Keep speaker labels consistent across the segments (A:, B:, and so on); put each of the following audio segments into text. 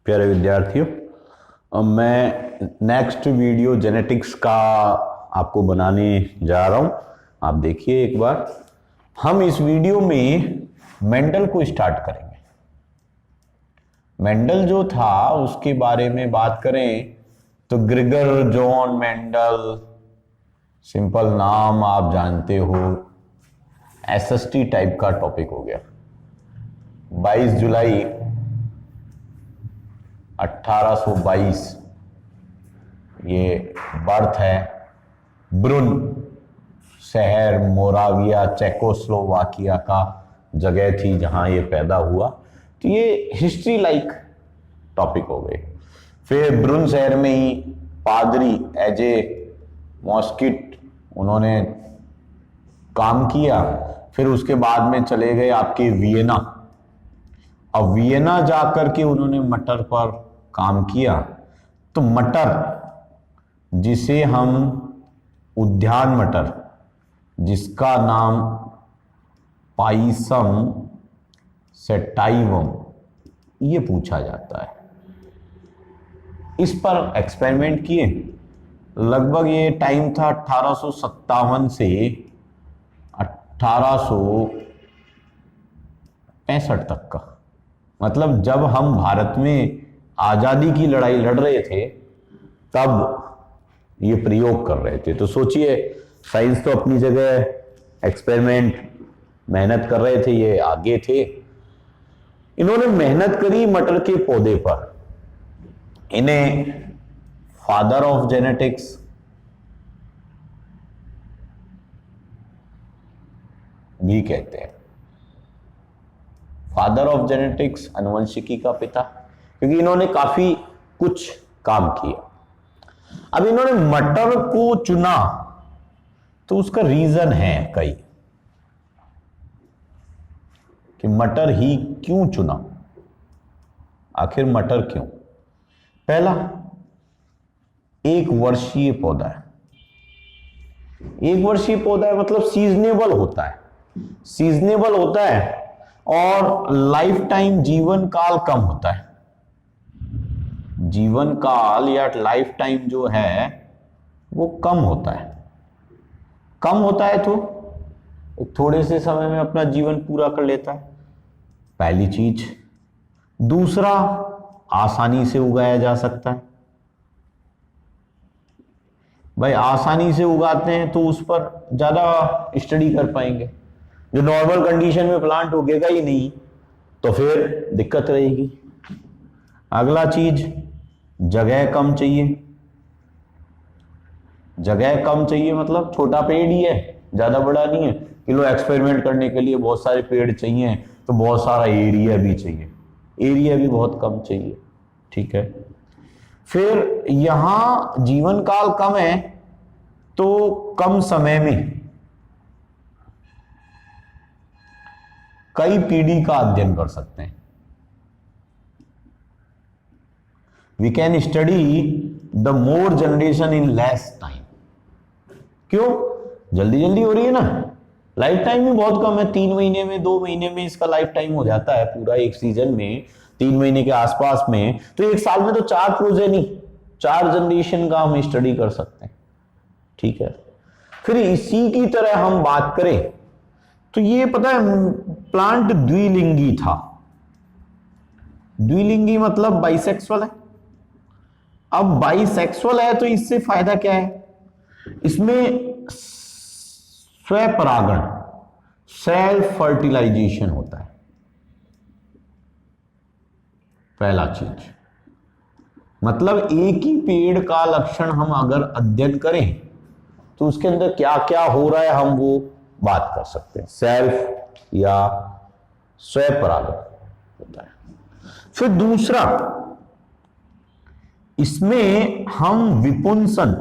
A: प्यारे विद्यार्थियों, अब मैं नेक्स्ट वीडियो जेनेटिक्स का आपको बनाने जा रहा हूं। आप देखिए एक बार। हम इस वीडियो में मेंडल को स्टार्ट करेंगे। मेंडल जो था उसके बारे में बात करें तो ग्रेगर जॉन मेंडल, सिंपल नाम आप जानते हो, एसएसटी टाइप का टॉपिक हो गया। 22 जुलाई 1822 ये बर्थ है। ब्रुन शहर मोराविया चेकोस्लोवाकिया का जगह थी जहां ये पैदा हुआ। तो ये हिस्ट्री लाइक टॉपिक हो गए। फिर ब्रुन शहर में ही पादरी एज ए मॉस्किट उन्होंने काम किया। फिर उसके बाद में चले गए आपके वियना। अब वियना जाकर के उन्होंने मटर पर काम किया। तो मटर जिसे हम उद्यान मटर, जिसका नाम पाइसम सेटाइवम ये पूछा जाता है, इस पर एक्सपेरिमेंट किए। लगभग ये टाइम था 1857 से 1865 तक का। मतलब जब हम भारत में आजादी की लड़ाई लड़ रहे थे तब ये प्रयोग कर रहे थे। तो सोचिए, साइंस तो अपनी जगह, एक्सपेरिमेंट मेहनत कर रहे थे, ये आगे थे। इन्होंने मेहनत करी मटर के पौधे पर। इन्हें फादर ऑफ जेनेटिक्स भी कहते हैं। फादर ऑफ जेनेटिक्स, अनुवंशिकी का पिता, क्योंकि इन्होंने काफी कुछ काम किया। अब इन्होंने मटर को चुना तो उसका रीजन है कई कि मटर ही क्यों चुना, आखिर मटर क्यों। पहला, एक वर्षीय पौधा है। एक वर्षीय पौधा है मतलब सीजनेबल होता है। सीजनेबल होता है और लाइफ टाइम, जीवन काल कम होता है। जीवन काल या लाइफ टाइम जो है वो कम होता है। कम होता है तो थोड़े से समय में अपना जीवन पूरा कर लेता है, पहली चीज। दूसरा, आसानी से उगाया जा सकता है। भाई आसानी से उगाते हैं तो उस पर ज्यादा स्टडी कर पाएंगे। जो नॉर्मल कंडीशन में प्लांट उगेगा ही नहीं तो फिर दिक्कत रहेगी। अगला चीज, जगह कम चाहिए। जगह कम चाहिए मतलब छोटा पेड़ ही है, ज्यादा बड़ा नहीं है। किलो एक्सपेरिमेंट करने के लिए बहुत सारे पेड़ चाहिए तो बहुत सारा एरिया भी चाहिए। एरिया भी बहुत कम चाहिए, ठीक है। फिर यहां जीवन काल कम है तो कम समय में कई पीढ़ी का अध्ययन कर सकते हैं। We can study the more generation in less time. क्यों? जल्दी जल्दी हो रही है ना, लाइफ टाइम भी बहुत कम है। 3 महीने में, 2 महीने में इसका लाइफ टाइम हो जाता है पूरा। एक सीजन में 3 महीने के आसपास में, तो एक साल में तो 4 प्रोजेनी, 4 जनरेशन का हम स्टडी कर सकते हैं, ठीक है। फिर इसी की तरह हम बात करें तो ये पता है प्लांट द्विलिंगी था। द्विलिंगी मतलब बाइसेक्सुअल है। अब बाइसेक्सुअल है तो इससे फायदा क्या है? इसमें स्वपरागण, सेल्फ फर्टिलाइजेशन होता है, पहला चीज। मतलब एक ही पेड़ का लक्षण हम अगर अध्ययन करें तो उसके अंदर क्या क्या हो रहा है हम वो बात कर सकते हैं। सेल्फ या स्वपरागण होता है। फिर दूसरा, इसमें हम विपुंसन,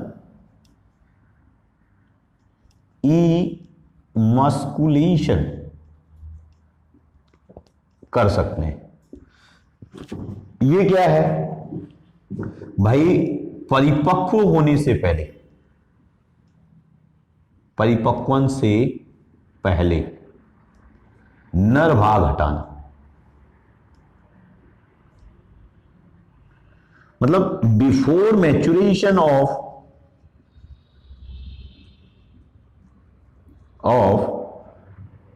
A: मस्कुलेशन कर सकते हैं। ये क्या है भाई? परिपक्व होने से पहले, परिपक्वन से पहले नर भाग हटाना। मतलब before maturation of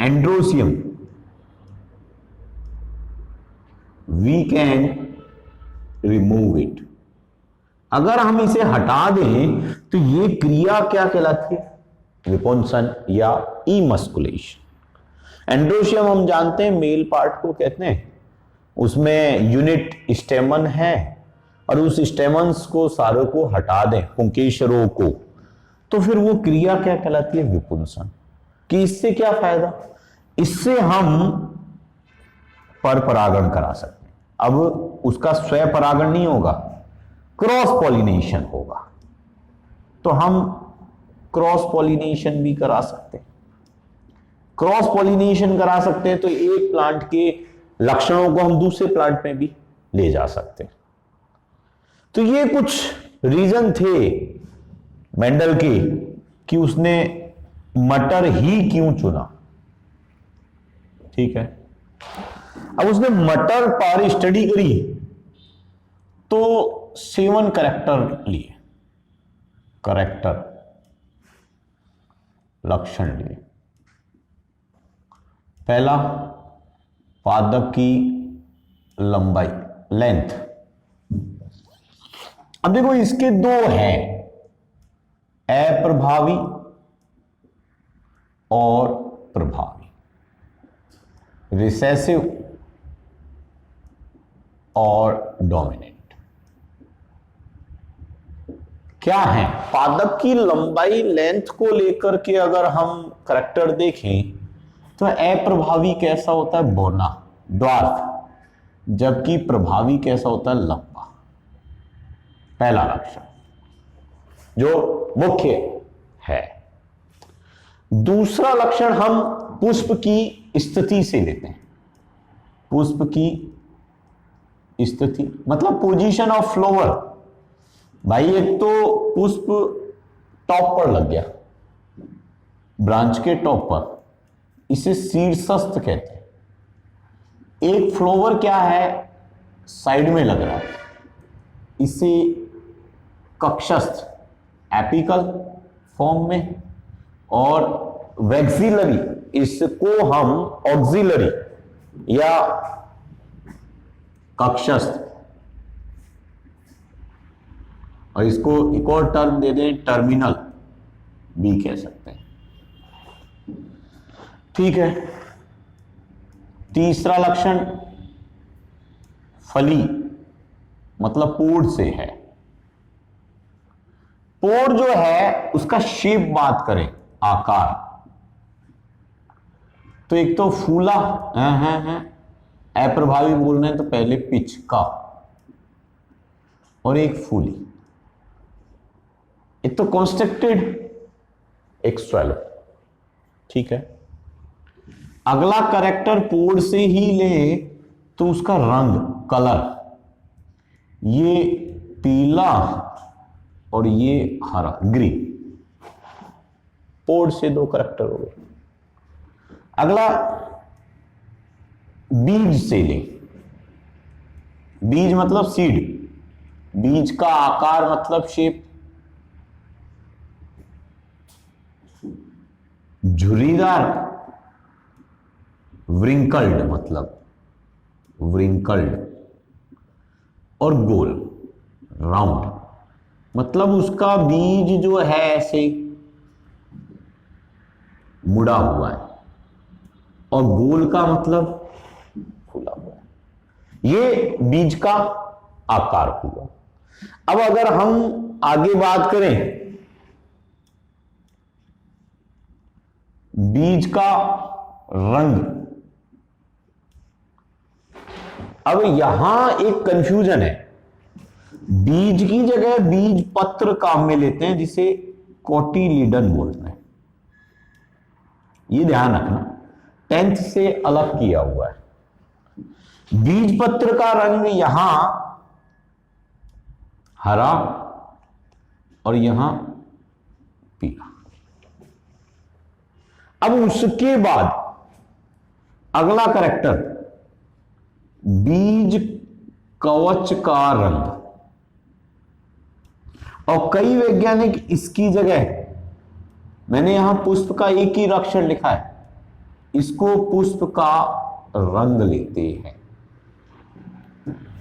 A: androecium we can remove it. अगर हम इसे हटा दें तो ये क्रिया क्या कहलाती है? विपुंसन या इमस्कुलेशन। एंड्रोशियम हम जानते हैं मेल पार्ट को कहते हैं, उसमें यूनिट स्टेमन है और उस स्टेमन्स को सारों को हटा दें, पुंकेसरों को, तो फिर वो क्रिया क्या कहलाती है? विपुंसन। कि इससे क्या फायदा? इससे हम पर परागण करा सकते हैं। अब उसका स्वयं परागण नहीं होगा, क्रॉस पॉलिनेशन होगा, तो हम क्रॉस पॉलिनेशन भी करा सकते हैं। क्रॉस पॉलिनेशन करा सकते हैं तो एक प्लांट के लक्षणों को हम दूसरे प्लांट में भी ले जा सकते हैं। तो ये कुछ रीजन थे मेंडल के कि उसने मटर ही क्यों चुना। ठीक है, अब उसने मटर पर स्टडी करी तो 7 कैरेक्टर लिए, कैरेक्टर लक्षण लिए। पहला, पादप की लंबाई, लेंथ। अब देखो इसके 2 हैं, अप्रभावी और प्रभावी, रिसेसिव और डोमिनेंट। क्या है? पादप की लंबाई, लेंथ को लेकर के अगर हम करैक्टर देखें तो अप्रभावी कैसा होता है? बौना, ड्वार्फ, जबकि प्रभावी कैसा होता है? लंबा। पहला लक्षण जो मुख्य है। दूसरा लक्षण हम पुष्प की स्थिति से लेते हैं। पुष्प की स्थिति मतलब पोजीशन ऑफ फ्लावर। भाई एक तो पुष्प टॉप पर लग गया, ब्रांच के टॉप पर, इसे शीर्षस्थ कहते हैं। एक फ्लावर क्या है? साइड में लग रहा है, इसे कक्षस्थ, एपिकल फॉर्म में, और वैक्सिलरी, इसको हम ऑक्सिलरी या कक्षस्थ, और इसको एक और टर्म दे दें, टर्मिनल भी कह सकते हैं। ठीक है। तीसरा लक्षण फली मतलब पोड़ से है। पोड़ जो है उसका शेप बात करें, आकार, तो एक तो फूला है, अप्रभावी बोल रहे हैं तो पहले पिच का, और एक फूली, एक तो कॉन्स्ट्रक्टेड, एक स्वेलो। ठीक है। अगला कैरेक्टर पोड़ से ही ले तो उसका रंग, कलर, ये पीला और ये हरा, ग्रीन। पोड़ से 2 कैरेक्टर हो गए। अगला बीज से ले, बीज मतलब सीड, बीज का आकार मतलब शेप, झुर्रीदार, व्रिंकल्ड मतलब व्रिंकल्ड, और गोल, राउंड, मतलब उसका बीज जो है ऐसे मुड़ा हुआ है, और गोल का मतलब खुला हुआ है। ये बीज का आकार हुआ। अब अगर हम आगे बात करें बीज का रंग, अब यहां एक कंफ्यूजन है। बीज की जगह बीज पत्र काम में लेते हैं, जिसे कोटिलीडन बोलते हैं। ये ध्यान रखना, 10th से अलग किया हुआ है। बीज पत्र का रंग यहां हरा और यहां पीला। अब उसके बाद अगला कैरेक्टर, बीज कवच का रंग, और कई वैज्ञानिक इसकी जगह, मैंने यहां पुष्प का एक ही अक्षर लिखा है, इसको पुष्प का रंग लेते हैं।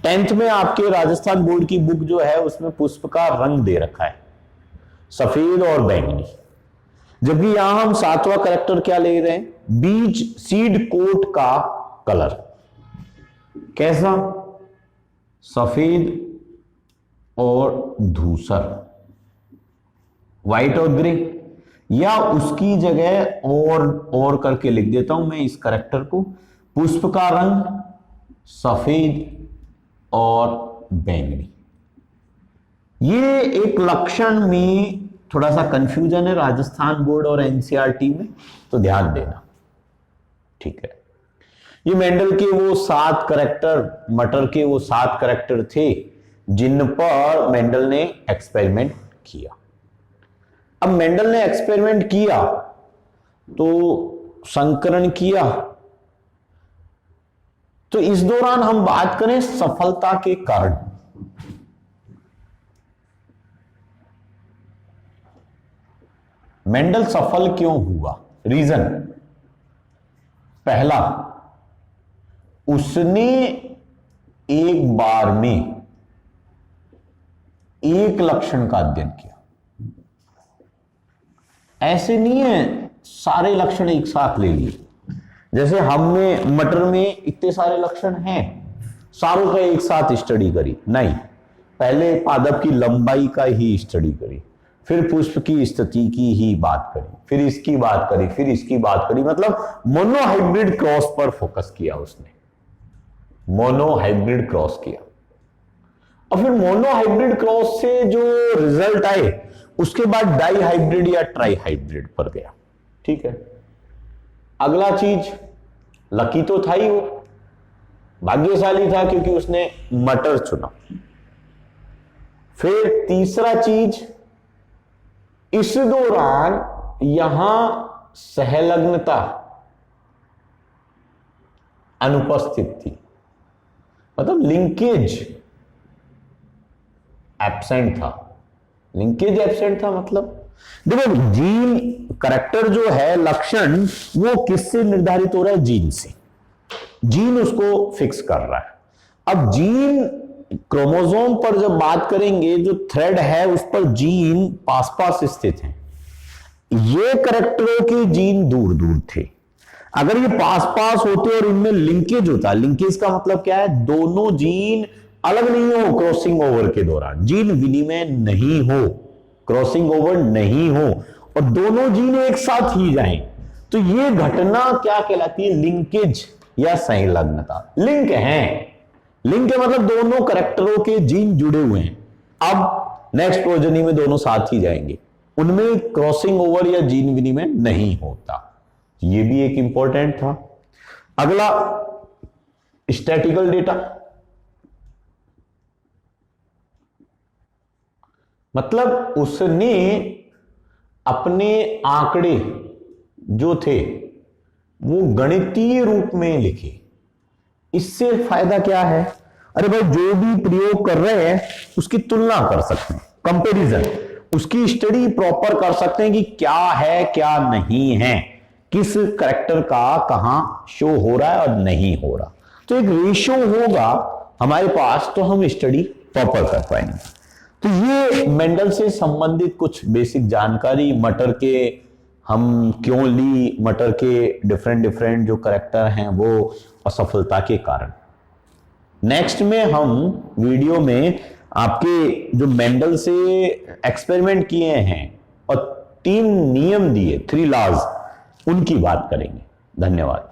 A: 10th में आपके राजस्थान बोर्ड की बुक जो है उसमें पुष्प का रंग दे रखा है, सफेद और बैंगनी। जबकि यहां हम 7वां करेक्टर क्या ले रहे हैं, बीज सीड कोट का कलर कैसा, सफेद और धूसर, व्हाइट और ग्रे, या उसकी जगह और करके लिख देता हूं मैं इस करेक्टर को, पुष्प का रंग सफेद और बैंगनी। ये एक लक्षण में थोड़ा सा कंफ्यूजन है राजस्थान बोर्ड और एनसीईआरटी में, तो ध्यान देना, ठीक है। ये मेंडल के वो 7 करेक्टर, मटर के वो 7 करेक्टर थे जिन पर मेंडल ने एक्सपेरिमेंट किया। अब मेंडल ने एक्सपेरिमेंट किया तो संकरण किया, तो इस दौरान हम बात करें सफलता के कारण। मेंडल सफल क्यों हुआ, रीजन, पहला, उसने एक बार में एक लक्षण का अध्ययन किया। ऐसे नहीं है सारे लक्षण एक साथ ले लिए, जैसे हमने मटर में इतने सारे लक्षण हैं, सारों का एक साथ स्टडी करी, नहीं, पहले पादप की लंबाई का ही स्टडी करी, फिर पुष्प की स्थिति की ही बात करी, फिर इसकी बात करी, फिर इसकी बात करी, मतलब मोनोहाइब्रिड क्रॉस पर फोकस किया उसने, मोनोहाइब्रिड क्रॉस किया। और फिर मोनोहाइब्रिड क्रॉस से जो रिजल्ट आए उसके बाद डाई हाइब्रिड या ट्राई हाइब्रिड पर गया, ठीक है। अगला चीज, लकी तो था ही, वो भाग्यशाली था क्योंकि उसने मटर चुना। फिर तीसरा चीज, इस दौरान यहां सहलग्नता अनुपस्थित थी, मतलब लिंकेज एब्सेंट था, लिंकेज एब्सेंट था, मतलब देखो जीन करेक्टर जो है, लक्षण, वो किससे निर्धारित हो रहा है, जीन से, जीन उसको फिक्स कर रहा है। अब जीन क्रोमोसोम पर जब बात करेंगे, जो थ्रेड है उस पर जीन पास पास स्थित हैं, ये करेक्टरों के जीन दूर दूर थे। अगर ये पास पास होते और इनमें लिंकेज होता, लिंकेज का मतलब क्या है, दोनों जीन अलग नहीं हो क्रॉसिंग ओवर के दौरान, जीन विनिमय नहीं हो, क्रॉसिंग ओवर नहीं हो, और दोनों जीन एक साथ ही जाएं, तो ये घटना क्या कहलाती है, लिंकेज या संलग्नता। लिंक है, लिंक है मतलब दोनों करेक्टरों के जीन जुड़े हुए हैं, अब नेक्स्ट प्रोजेनी में दोनों साथ ही जाएंगे, उनमें क्रॉसिंग ओवर या जीन विनिमय नहीं होता। ये भी एक इंपॉर्टेंट था। अगला, स्टैटिकल डेटा, मतलब उसने अपने आंकड़े जो थे वो गणितीय रूप में लिखे। इससे फायदा क्या है, अरे भाई जो भी प्रयोग कर रहे हैं उसकी तुलना कर सकते हैं, कंपैरिजन, उसकी स्टडी प्रॉपर कर सकते हैं कि क्या है क्या नहीं है, किस करेक्टर का कहां शो हो रहा है और नहीं हो रहा, तो एक रेशियो होगा हमारे पास, तो हम स्टडी प्रॉपर कर पाएंगे। तो ये मेंडल से संबंधित कुछ बेसिक जानकारी, मटर के हम क्यों ली, मटर के डिफरेंट जो करेक्टर हैं वो असफलता के कारण। नेक्स्ट में हम वीडियो में आपके जो मेंडल से एक्सपेरिमेंट किए हैं और 3 नियम दिए, 3 लॉज, उनकी बात करेंगे। धन्यवाद।